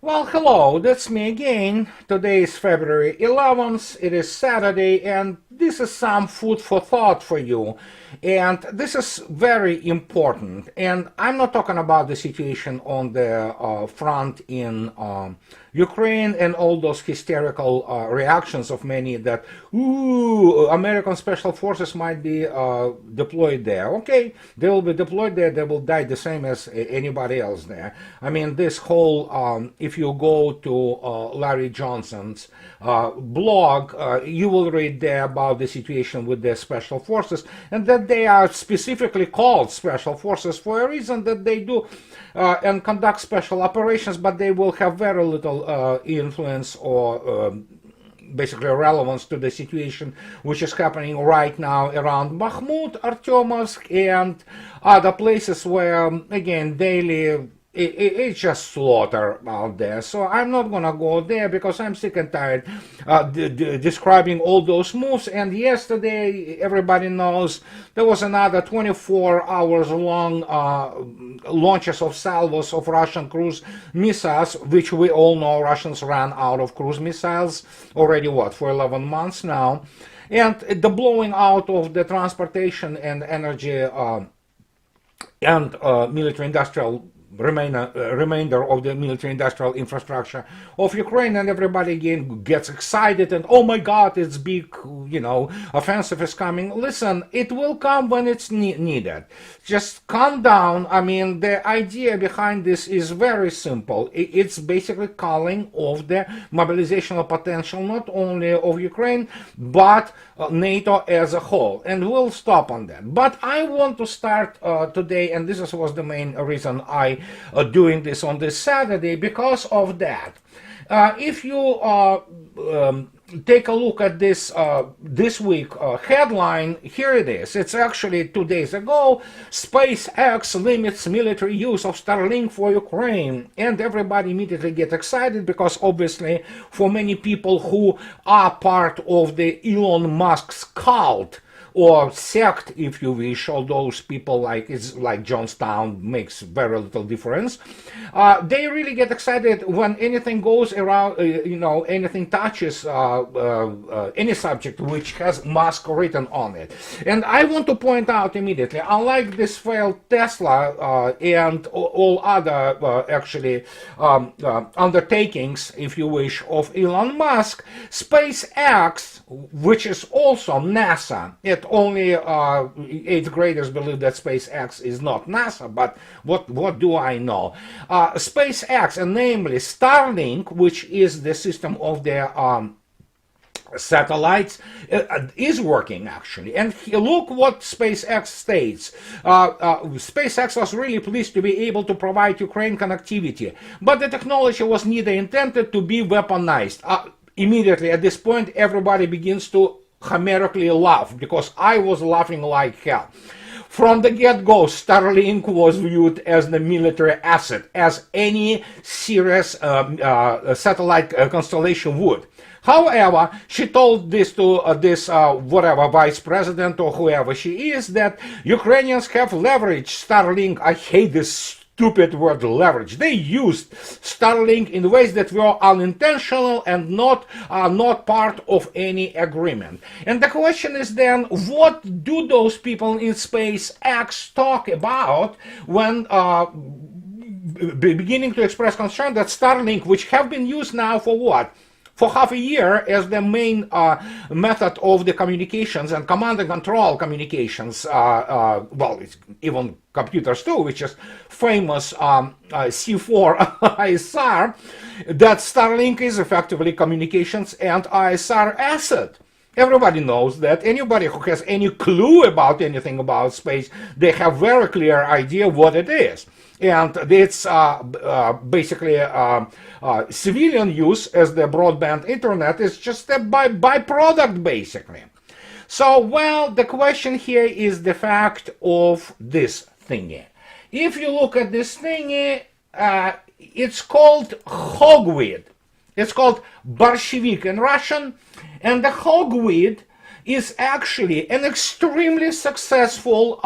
Well, hello, that's me again. Today is February 11th, it is Saturday, and this is some food for thought for you. And this is very important. And I'm not talking about the situation on the front in Ukraine and all those hysterical reactions of many that, ooh, American special forces might be deployed there. Okay, they will be deployed there, they will die the same as anybody else there. I mean, this whole, if you go to Larry Johnson's blog, you will read there about the situation with the special forces and that they are specifically called special forces for a reason that they do and conduct special operations, but they will have very little influence or basically relevance to the situation which is happening right now around Bakhmut, Artyomovsk, and other places where, again, daily it's just slaughter out there. So I'm not gonna go there because I'm sick and tired describing all those moves. And yesterday, everybody knows there was another 24 hours long launches of salvos of Russian cruise missiles, which we all know Russians ran out of cruise missiles already, what, for 11 months now. And the blowing out of the transportation and energy and military-industrial remainder of the military-industrial infrastructure of Ukraine, and everybody again gets excited and, oh my God, it's big, offensive is coming. Listen, it will come when it's needed. Just calm down. I mean, the idea behind this is very simple. It's basically calling off the mobilizational potential not only of Ukraine, but NATO as a whole, and we'll stop on that. But I want to start today, and this was the main reason I doing this on this Saturday, because of that. If you take a look at this this week headline, here it is. It's actually 2 days ago. SpaceX limits military use of Starlink for Ukraine, and everybody immediately get excited because obviously for many people who are part of the Elon Musk's cult, or sect, if you wish, all those people like Johnstown makes very little difference. They really get excited when anything goes around, anything touches any subject which has Musk written on it. And I want to point out immediately, unlike this failed Tesla and all other undertakings, if you wish, of Elon Musk, SpaceX, which is also NASA, it only eighth graders believe that SpaceX is not NASA, but what do I know? SpaceX, and namely Starlink, which is the system of their satellites, is working actually. And look what SpaceX states. SpaceX was really pleased to be able to provide Ukraine connectivity, but the technology was neither intended to be weaponized. Immediately at this point, everybody begins to homerically laugh, because I was laughing like hell. From the get-go, Starlink was viewed as the military asset, as any serious satellite constellation would. However, she told this to this whatever vice president or whoever she is, that Ukrainians have leveraged Starlink. I hate this stupid word leverage. They used Starlink in ways that were unintentional and not part of any agreement. And the question is then, what do those people in SpaceX talk about when beginning to express concern that Starlink, which have been used now for what? For half a year as the main method of the communications and command and control communications, well, it's even computers too, which is famous C4 ISR, that Starlink is effectively communications and ISR asset. Everybody knows that. Anybody who has any clue about anything about space, they have very clear idea what it is. And it's basically civilian use as the broadband internet is just a byproduct, basically. So, well, the question here is the fact of this thingy. If you look at this thingy, it's called hogweed. It's called Bolshevik in Russian, and the hogweed is actually an extremely successful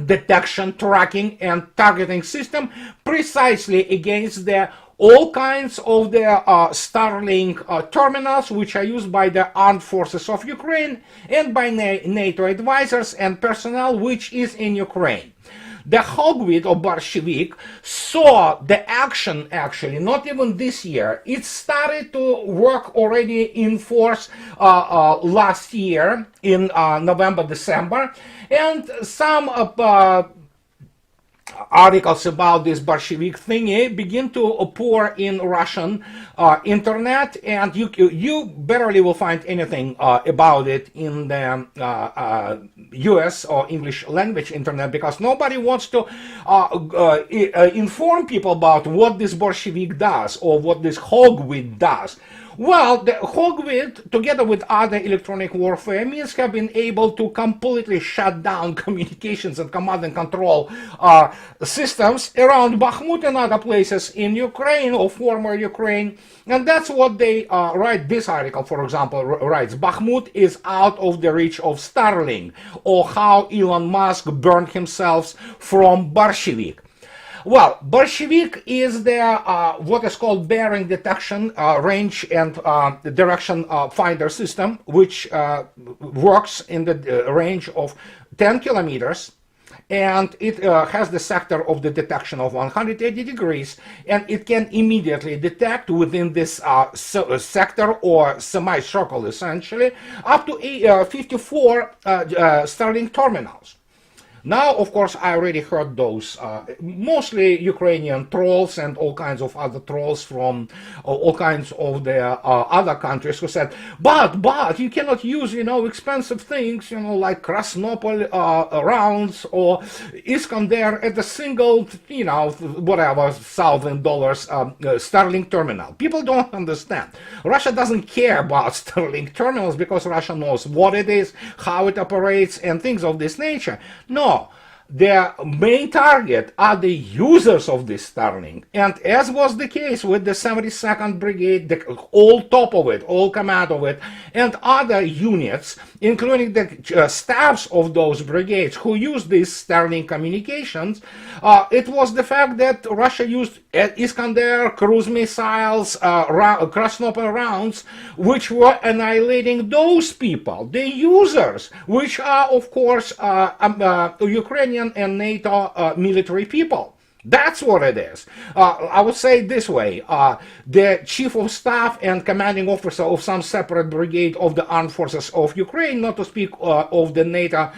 detection, tracking, and targeting system precisely against the all kinds of the Starlink terminals, which are used by the armed forces of Ukraine and by NATO advisors and personnel which is in Ukraine. The Hogwit or Bolshevik saw the action actually, not even this year. It started to work already in force last year in November, December, and some articles about this Bolshevik thingy begin to pour in Russian internet, and you barely will find anything about it in the US or English language internet, because nobody wants to inform people about what this Bolshevik does or what this Hogwit does. Well, the Hogwit, together with other electronic warfare means, have been able to completely shut down communications and command and control systems around Bakhmut and other places in Ukraine or former Ukraine. And that's what they write. This article, for example, writes, Bakhmut is out of the reach of Starlink, or how Elon Musk burned himself from Bolshevik. Well, Bolshevik is the what is called bearing detection range and direction finder system, which works in the range of 10 kilometers, and it has the sector of the detection of 180 degrees, and it can immediately detect within this sector or semicircle, essentially, up to 54 Starlink terminals. Now, of course, I already heard those, mostly Ukrainian trolls and all kinds of other trolls from all kinds of the other countries who said, but you cannot use, expensive things, like Krasnopol rounds or Iskander at a single, whatever, $1,000 Starlink terminal. People don't understand. Russia doesn't care about Starlink terminals because Russia knows what it is, how it operates, and things of this nature. No. Their main target are the users of this Starlink. And as was the case with the 72nd Brigade, all top of it, all command of it, and other units, including the staffs of those brigades who use these Starlink communications, it was the fact that Russia used Iskander, cruise missiles, Krasnopol rounds, which were annihilating those people, the users, which are, of course, Ukrainian and NATO military people. That's what it is. I would say it this way. The chief of staff and commanding officer of some separate brigade of the armed forces of Ukraine, not to speak of the NATO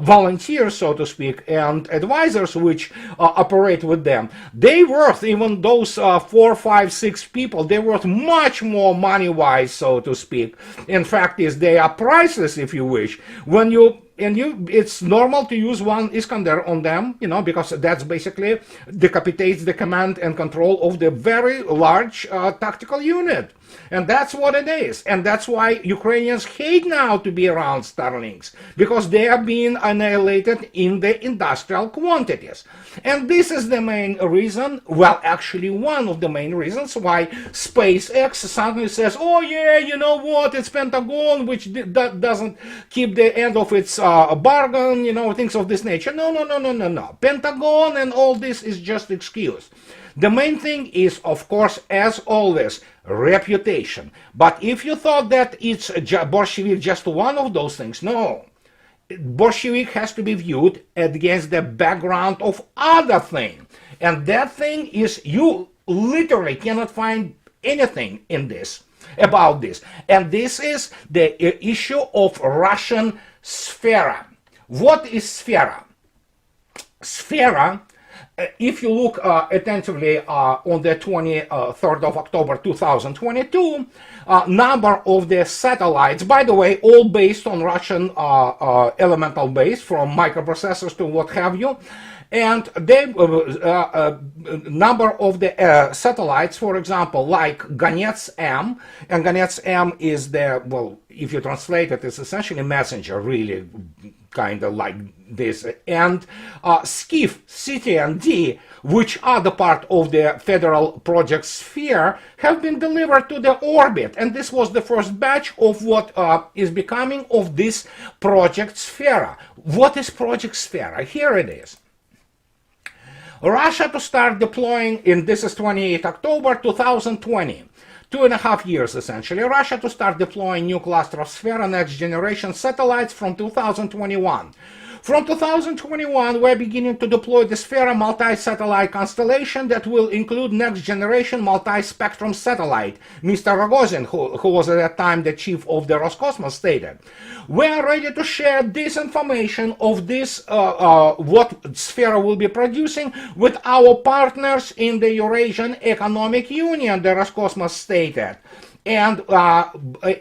volunteers, so to speak, and advisors which operate with them, they worth, even those 4, 5, 6 people, they worth much more money-wise, so to speak. In fact, they are priceless, if you wish. It's normal to use one Iskander on them, because that's basically decapitates the command and control of the very large tactical unit. And that's what it is. And that's why Ukrainians hate now to be around Starlinks, because they are being annihilated in the industrial quantities. And this is the main reason, well, actually one of the main reasons why SpaceX suddenly says, oh yeah, you know what, it's Pentagon, which doesn't keep the end of its bargain, things of this nature. No. Pentagon and all this is just excuse. The main thing is, of course, as always, reputation. But if you thought that it's Bolshevik just one of those things, no. Bolshevik has to be viewed against the background of other thing. And that thing is, you literally cannot find anything in this, about this. And this is the issue of Russian Sfera. What is Sfera? Sfera, if you look attentively on the 23rd of October 2022, number of the satellites, by the way, all based on Russian elemental base, from microprocessors to what have you, and they number of the satellites, for example, like Ganets M, and Ganets M is the, well, if you translate it, it's essentially messenger, really, kind of like this, and SCIF, CTND, which are the part of the federal project Sfera, have been delivered to the orbit. And this was the first batch of what is becoming of this project Sfera. What is project Sfera? Here it is. Russia to start deploying, this is 28 October 2020. 2.5 years essentially. Russia to start deploying new cluster of Sfera next generation satellites from 2021. From 2021, we're beginning to deploy the Sfera multi-satellite constellation that will include next-generation multi-spectrum satellite, Mr. Rogozin, who was at that time the chief of the Roscosmos, stated. We are ready to share this information of this, what Sfera will be producing with our partners in the Eurasian Economic Union, the Roscosmos stated. And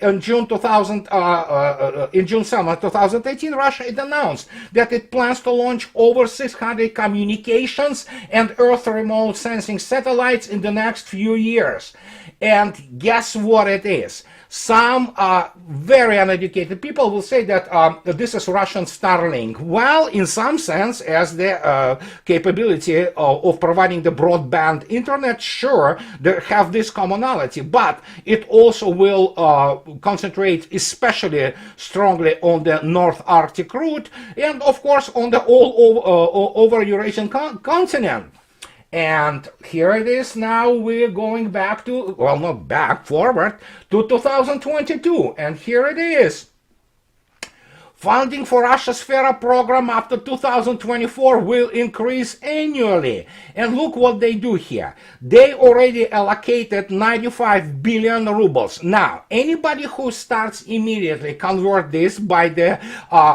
in June 7, 2018, Russia had announced that it plans to launch over 600 communications and Earth remote sensing satellites in the next few years. And guess what it is? Some very uneducated people will say that this is Russian Starlink. Well, in some sense, as the capability of providing the broadband internet, sure, they have this commonality, but it also will concentrate especially strongly on the North Arctic route and, of course, on the all over Eurasian continent. And here it is now, we're going back to, well, not back, forward to 2022. And here it is. Funding for Russia's Sfera program after 2024 will increase annually. And look what they do here. They already allocated 95 billion rubles. Now, anybody who starts immediately convert this by the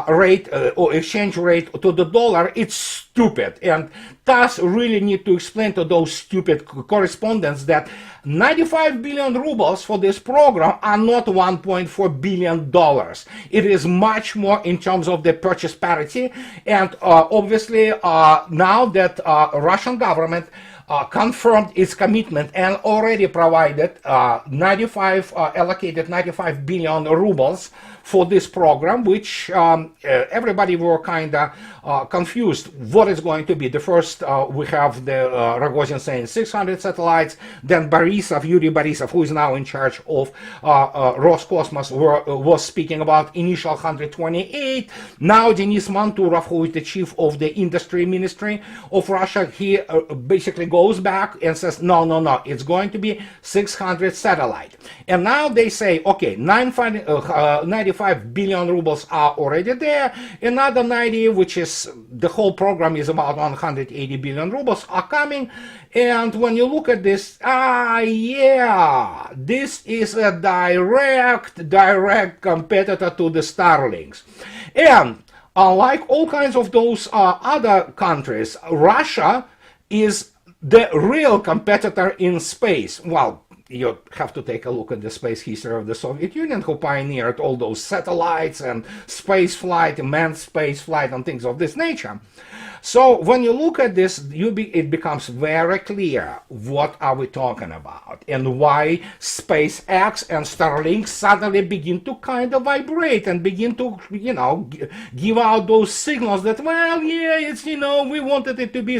rate or exchange rate to the dollar, it's stupid. And thus really need to explain to those stupid correspondents that 95 billion rubles for this program are not 1.4 billion dollars. It is much more in terms of the purchase parity, and obviously now that Russian government confirmed its commitment and already provided allocated 95 billion rubles for this program, which everybody were kind of confused what is going to be. The first, we have the Rogozin saying 600 satellites, then Yuri Borisov, who is now in charge of Roscosmos, was speaking about initial 128. Now Denis Manturov, who is the chief of the industry ministry of Russia, he basically goes back and says, no, it's going to be 600 satellite. And now they say, okay, 95 billion rubles are already there, another 90, which is the whole program is about 180 billion rubles, are coming. And when you look at this, yeah, this is a direct competitor to the Starlinks. And unlike all kinds of those other countries, Russia is the real competitor in space. Well, you have to take a look at the space history of the Soviet Union, who pioneered all those satellites and space flight, manned space flight, and things of this nature. So when you look at this, it becomes very clear what are we talking about and why SpaceX and Starlink suddenly begin to kind of vibrate and begin to, give out those signals that, well, yeah, it's, we wanted it to be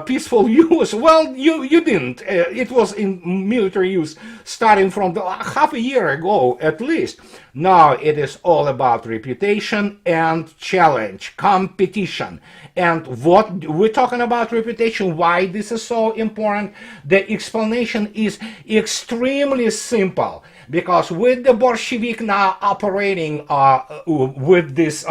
peaceful use. Well, you didn't. It was in military use starting from half a year ago at least. Now it is all about reputation and challenge, competition. And what we're talking about reputation, why this is so important, the explanation is extremely simple. Because with the Bolshevik now operating with this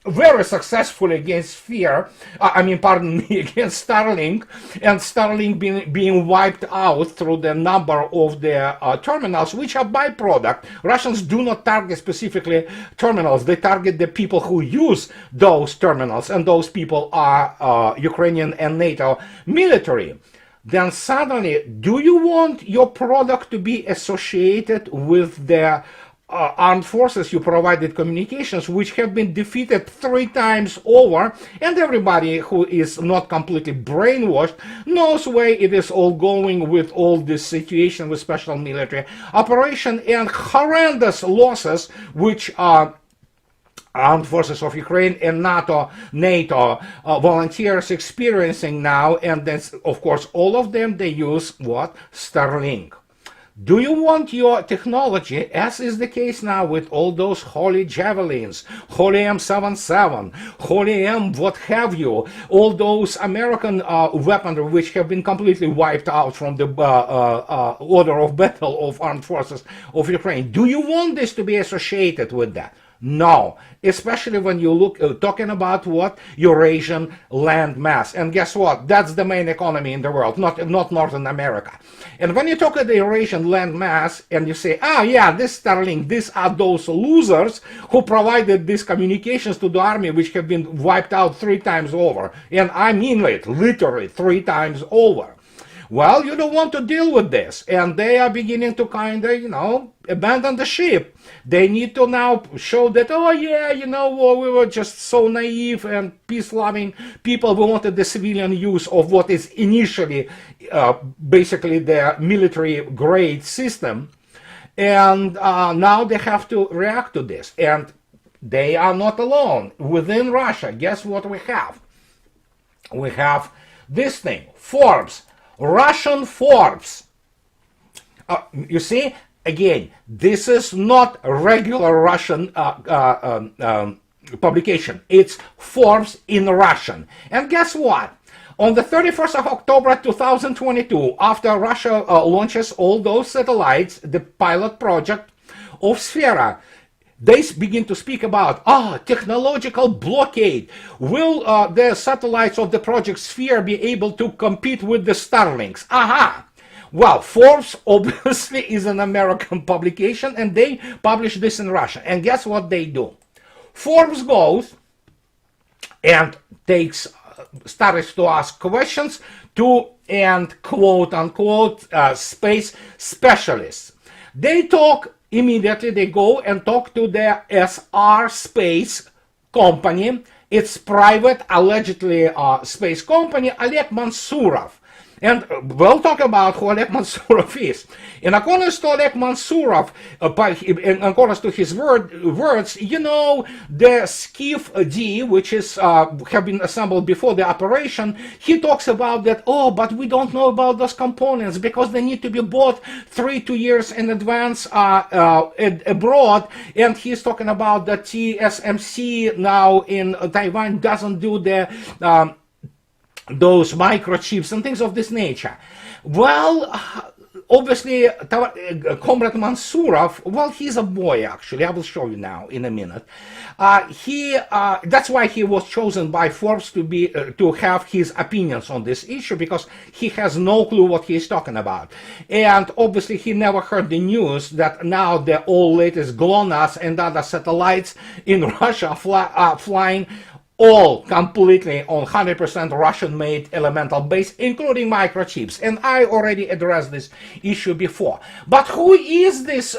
very successfully against against Starlink, and Starlink being wiped out through the number of the terminals, which are byproduct. Russians do not target specifically terminals, they target the people who use those terminals, and those people are Ukrainian and NATO military. Then suddenly, do you want your product to be associated with the armed forces you provided communications, which have been defeated 3 times over, and everybody who is not completely brainwashed knows where it is all going with all this situation with special military operation and horrendous losses which are armed forces of Ukraine and NATO volunteers experiencing now. And then, of course, all of them, they use what? Starlink. Do you want your technology, as is the case now with all those Holy Javelins, Holy M77, Holy M what have you, all those American weaponry which have been completely wiped out from the order of battle of armed forces of Ukraine? Do you want this to be associated with that? No, especially when you look talking about what Eurasian land mass, and guess what? That's the main economy in the world, not Northern America. And when you talk about the Eurasian land mass, and you say, ah, yeah, this Starlink, these are those losers who provided these communications to the army, which have been wiped out 3 times over, and I mean it, literally 3 times over. Well, you don't want to deal with this, and they are beginning to kind of, abandon the ship. They need to now show that, oh yeah, we were just so naive and peace-loving people. We wanted the civilian use of what is initially basically the military-grade system, and now they have to react to this. And they are not alone. Within Russia, guess what we have? We have this thing, Forbes. Russian Forbes. You see, again, this is not a regular Russian publication. It's Forbes in Russian. And guess what? On the 31st of October 2022, after Russia launches all those satellites, the pilot project of Sfera, they begin to speak about, technological blockade. Will the satellites of the project Sphere be able to compete with the Starlinks? Aha! Well, Forbes obviously is an American publication, and they publish this in Russia. And guess what they do? Forbes goes and starts to ask questions to, and quote unquote, space specialists. They talk. Immediately they go and talk to the SR Space company. It's private, allegedly space company, Oleg Mansurov. And we'll talk about who Oleg Mansurov is. In accordance to Oleg Mansurov, in accordance to his words, the Skiff D, which is have been assembled before the operation, he talks about that, but we don't know about those components because they need to be bought 2 years in advance abroad. And he's talking about that TSMC now in Taiwan doesn't do the those microchips and things of this nature. Well, obviously, Comrade Mansurov, well, he's a boy, actually. I will show you now in a minute. That's why he was chosen by Forbes to have his opinions on this issue, because he has no clue what he is talking about. And obviously, he never heard the news that now the all latest GLONASS and other satellites in Russia are flying all completely on 100% Russian-made elemental base, including microchips. And I already addressed this issue before. But who is this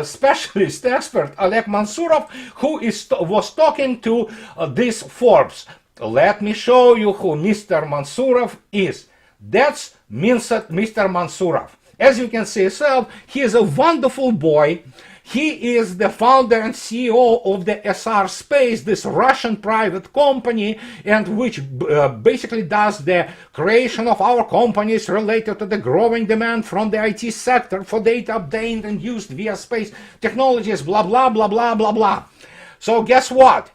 specialist expert, Oleg Mansurov, who was talking to this Forbes? Let me show you who Mr. Mansurov is. That's Mr. Mansurov. As you can see yourself, he is a wonderful boy. He is the founder and CEO of the SR Space, this Russian private company, and which basically does the creation of our companies related to the growing demand from the IT sector for data obtained and used via space technologies, blah, blah, blah, blah, blah, blah. So guess what?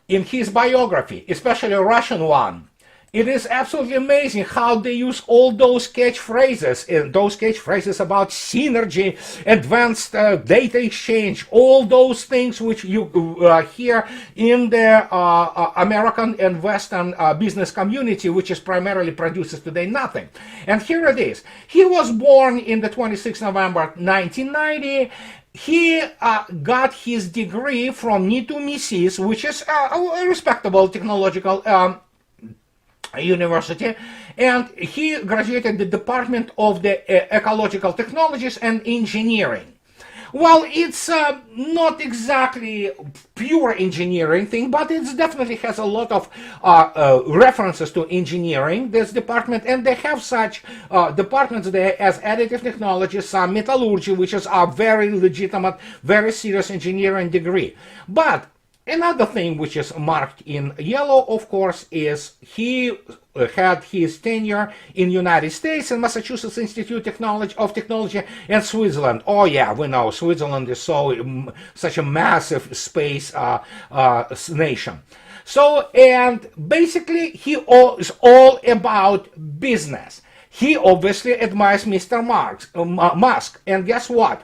In his biography, especially a Russian one, it is absolutely amazing how they use all those catchphrases about synergy, advanced data exchange, all those things which you hear in the American and Western business community, which is primarily produces today nothing. And here it is. He was born in the 26th November 1990. He got his degree from NITU Misis, which is a respectable technological university, and he graduated the Department of the Ecological Technologies and Engineering. Well, it's not exactly pure engineering thing, but it definitely has a lot of references to engineering, this department, and they have such departments there as additive technology, some metallurgy, which is a very legitimate, very serious engineering degree. But Another thing which is marked in yellow, of course, is he had his tenure in United States and Massachusetts Institute of Technology and Switzerland. Oh yeah, we know Switzerland is such a massive space nation. So, and basically he is all about business. He obviously admires Mr. Musk, and guess what?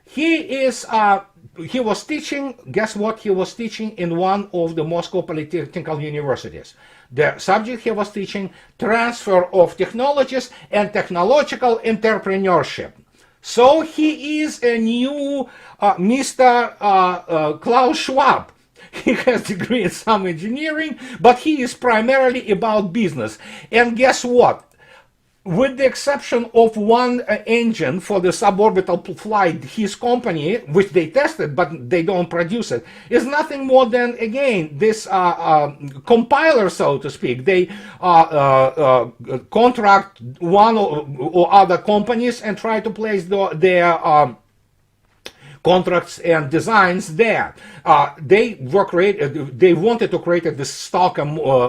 He was teaching, guess what? He was teaching in one of the Moscow Polytechnical universities. The subject he was teaching, transfer of technologies and technological entrepreneurship. So he is a new Mr. Klaus Schwab. He has a degree in some engineering, but he is primarily about business. And guess what? With the exception of one engine for the suborbital flight, his company, which they tested but they don't produce it, is nothing more than, again, this compiler, so to speak. They contract one or other companies and try to place their contracts and designs there. They wanted to create this stock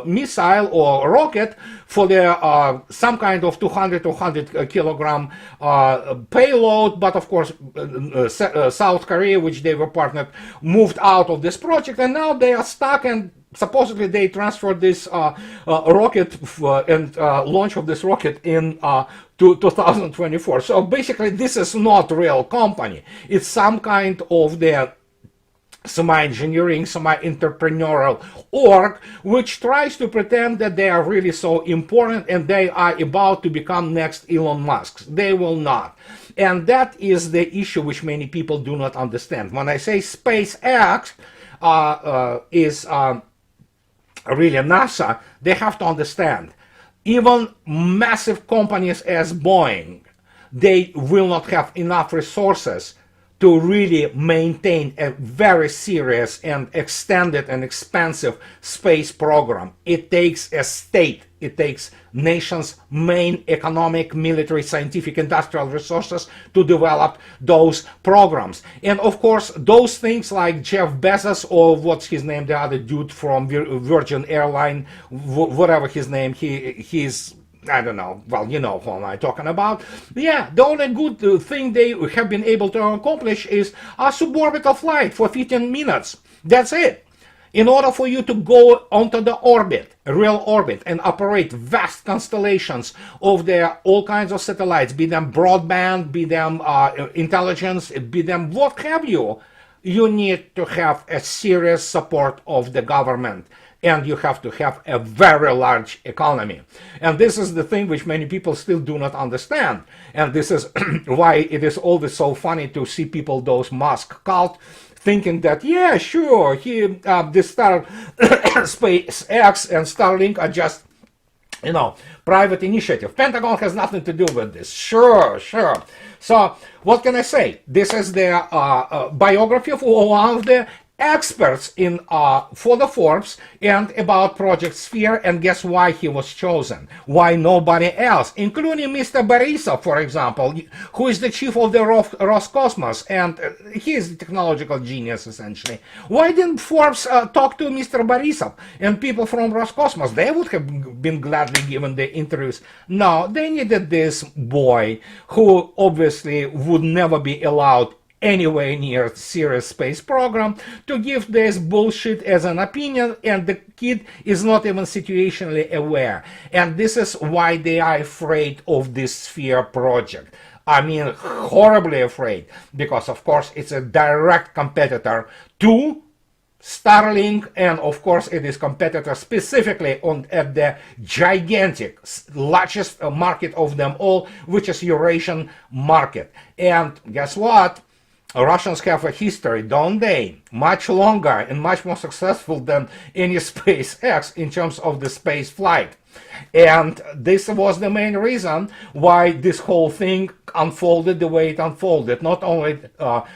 missile or rocket for the some kind of 200 to 100 kilogram payload, but of course South Korea, which they were partnered, moved out of this project, and now they are stuck, and supposedly they transferred this rocket and launch of this rocket in to 2024. So basically this is not real company. It's some kind of the semi-engineering, semi-entrepreneurial org, which tries to pretend that they are really so important and they are about to become next Elon Musk. They will not. And that is the issue which many people do not understand. When I say SpaceX is really NASA, they have to understand, even massive companies as Boeing, they will not have enough resources to really maintain a very serious and extended and expensive space program. It takes a state, it takes nations' main economic, military, scientific, industrial resources to develop those programs. And of course, those things like Jeff Bezos, or what's his name, the other dude from Virgin Airline, whatever his name, he's, I don't know, well, you know who am I talking about. Yeah, the only good thing they have been able to accomplish is a suborbital flight for 15 minutes. That's it. In order for you to go onto the orbit, real orbit, and operate vast constellations of their all kinds of satellites, be them broadband, be them intelligence, be them what have you, you need to have a serious support of the government. And you have to have a very large economy. And this is the thing which many people still do not understand. And this is why it is always so funny to see people, those Musk cult, thinking that, yeah, sure, this SpaceX and Starlink are just, you know, private initiative. Pentagon has nothing to do with this. Sure. So what can I say? This is the biography of one of the experts in for the Forbes and about Project Sfera, and guess why he was chosen? Why nobody else, including Mr. Borisov, for example, who is the chief of the Roscosmos, and he is the technological genius essentially. Why didn't Forbes talk to Mr. Borisov and people from Roscosmos? They would have been gladly given the interviews. No, they needed this boy who obviously would never be allowed anywhere near a serious space program to give this bullshit as an opinion, and the kid is not even situationally aware. And this is why they are afraid of this Sfera project. I mean, horribly afraid, because of course it's a direct competitor to Starlink, and of course it is competitor specifically at the gigantic, largest market of them all, which is Eurasian market. And guess what? Russians have a history, don't they? Much longer and much more successful than any SpaceX in terms of the space flight. And this was the main reason why this whole thing unfolded the way it unfolded. Not only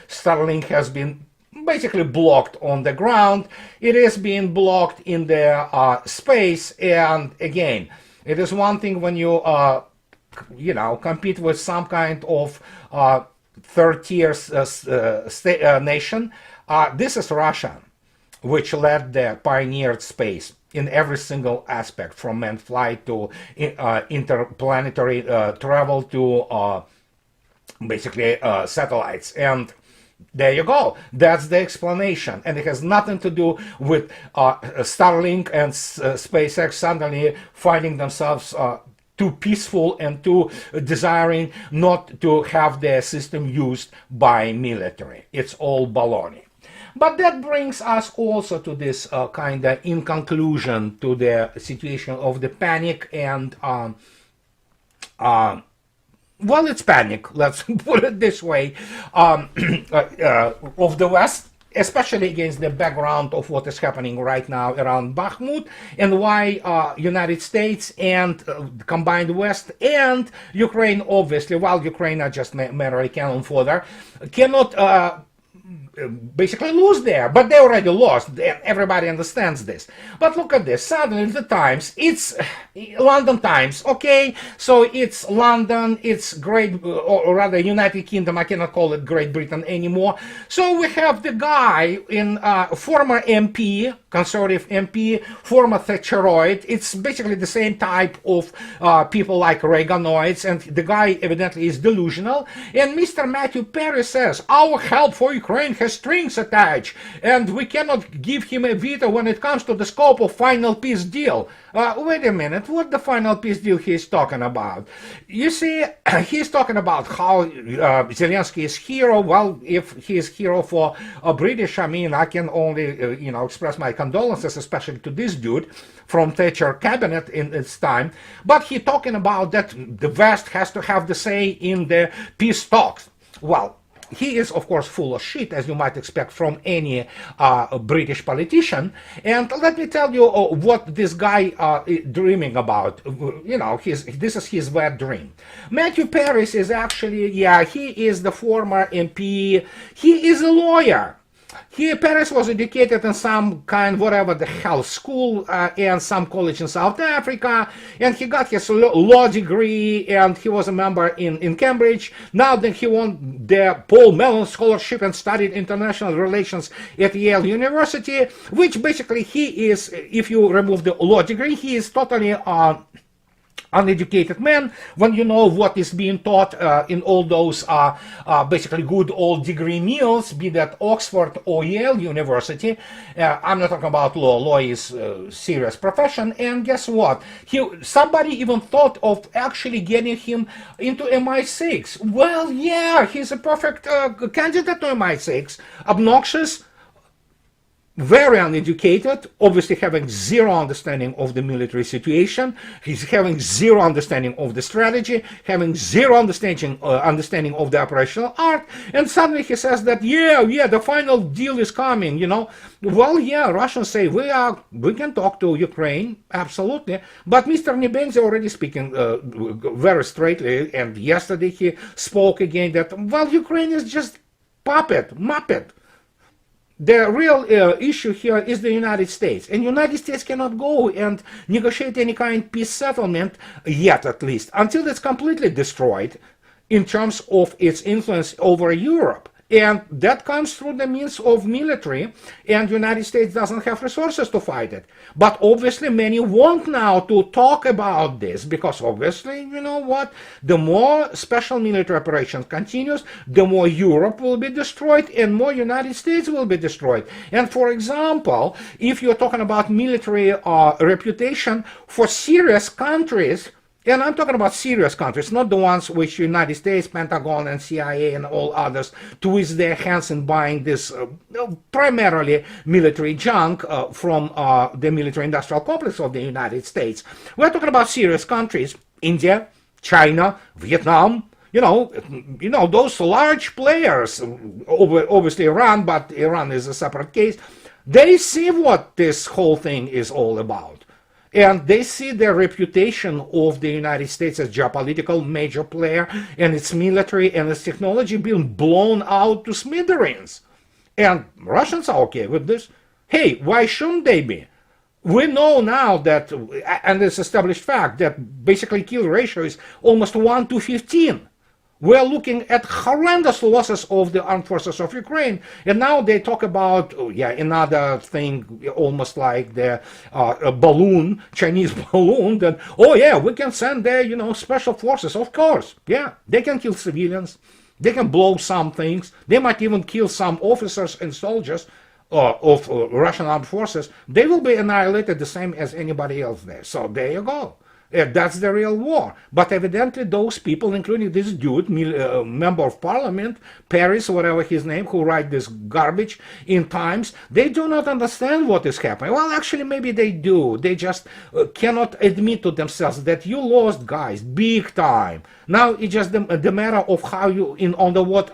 Starlink has been basically blocked on the ground, it is being blocked in the space. And again, it is one thing when you, compete with some kind of third-tier nation. This is Russia. which led the pioneered space in every single aspect, from manned flight to interplanetary travel to basically satellites. And there you go. That's the explanation. And it has nothing to do with Starlink and SpaceX suddenly finding themselves too peaceful and too desiring not to have their system used by military. It's all baloney. But that brings us also to this kind of in conclusion to the situation of the panic and well, it's panic, let's put it this way, of the West, especially against the background of what is happening right now around Bakhmut, and why United States and combined West and Ukraine, obviously, while Ukraine are just merely cannon fodder, cannot basically lose there, but they already lost, and everybody understands this. But look at this, suddenly the Times, it's London Times, okay, so it's London, it's Great, or rather United Kingdom, I cannot call it Great Britain anymore. So we have the guy in former MP, conservative MP, former Thatcheroid. It's basically the same type of people like Reaganoids, and the guy evidently is delusional. And Mr. Matthew Perry says, our help for Ukraine has strings attached, and we cannot give him a veto when it comes to the scope of final peace deal. Wait a minute, what the final peace deal he's talking about? You see, he's talking about how Zelensky is hero. Well, if he's hero for a British, I mean, I can only, express my condolences, especially to this dude from Thatcher cabinet in its time. But he's talking about that the West has to have the say in the peace talks. Well, he is, of course, full of shit, as you might expect from any British politician. And let me tell you what this guy is dreaming about. This is his wet dream. Matthew Paris is actually, he is the former MP. He is a lawyer. Paris was educated in some kind, whatever the hell, school and some college in South Africa, and he got his law degree, and he was a member in Cambridge. Now then he won the Paul Mellon Scholarship and studied international relations at Yale University, which basically he is, if you remove the law degree, he is totally uneducated man when you know what is being taught in all those basically good old degree meals, be that Oxford or Yale University. I'm not talking about law. Law is a serious profession. And guess what? Somebody even thought of actually getting him into MI6. Well, yeah, he's a perfect candidate to MI6. Obnoxious, very uneducated, obviously having zero understanding of the military situation. He's having zero understanding of the strategy, having zero understanding of the operational art, and suddenly he says that the final deal is coming. Well, Russians say we can talk to Ukraine, absolutely, but Mr. Nebenzi already speaking very straightly, and yesterday he spoke again that Ukraine is just muppet. The real issue here is the United States. And the United States cannot go and negotiate any kind of peace settlement, yet at least, until it's completely destroyed in terms of its influence over Europe. And that comes through the means of military, and the United States doesn't have resources to fight it. But obviously many want now to talk about this, because obviously, you know what, the more special military operations continues, the more Europe will be destroyed and more United States will be destroyed. And for example, if you're talking about military reputation for serious countries, and I'm talking about serious countries, not the ones which United States, Pentagon, and CIA, and all others twist their hands in buying this primarily military junk from the military-industrial complex of the United States. We're talking about serious countries: India, China, Vietnam. Those large players. Obviously, Iran, but Iran is a separate case. They see what this whole thing is all about. And they see the reputation of the United States as geopolitical major player and its military and its technology being blown out to smithereens. And Russians are okay with this. Hey, why shouldn't they be? We know now that, and it's established fact, that basically kill ratio is almost 1 to 15. We're looking at horrendous losses of the armed forces of Ukraine. And now they talk about, oh, yeah, another thing, almost like the a balloon, Chinese balloon, that, oh yeah, we can send there, special forces. Of course, yeah, they can kill civilians. They can blow some things. They might even kill some officers and soldiers of Russian armed forces. They will be annihilated the same as anybody else there. So there you go. That's the real war. But evidently those people, including this dude, member of parliament, Paris, whatever his name, who write this garbage in Times, they do not understand what is happening. Well, actually, maybe they do. They just cannot admit to themselves that you lost, guys, big time. Now it's just the matter of how you, under what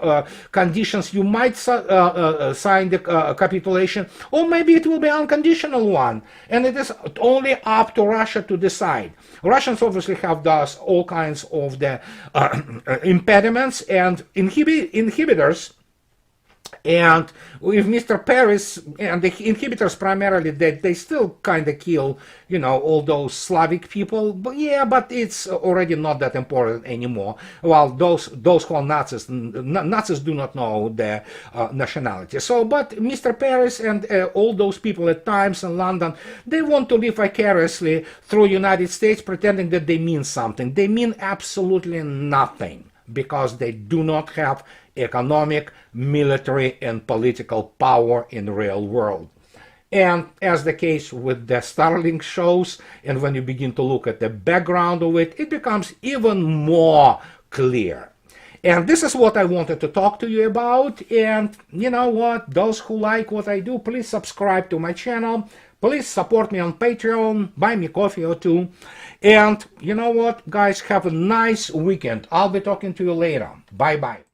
conditions you might sign the capitulation, or maybe it will be an unconditional one. And it is only up to Russia to decide. Russians obviously have thus all kinds of the impediments and inhibitors. And with Mr. Paris and the inhibitors primarily, they still kind of kill, all those Slavic people. But yeah, but it's already not that important anymore. Well, those who are Nazis do not know their nationality. So, but Mr. Paris and all those people at Times in London, they want to live vicariously through United States, pretending that they mean something. They mean absolutely nothing, because they do not have economic, military, and political power in the real world. And as the case with the Starlink shows, and when you begin to look at the background of it, it becomes even more clear. And this is what I wanted to talk to you about. And you know what? Those who like what I do, please subscribe to my channel. Please support me on Patreon, buy me coffee or two. And you know what, guys, have a nice weekend. I'll be talking to you later. Bye-bye.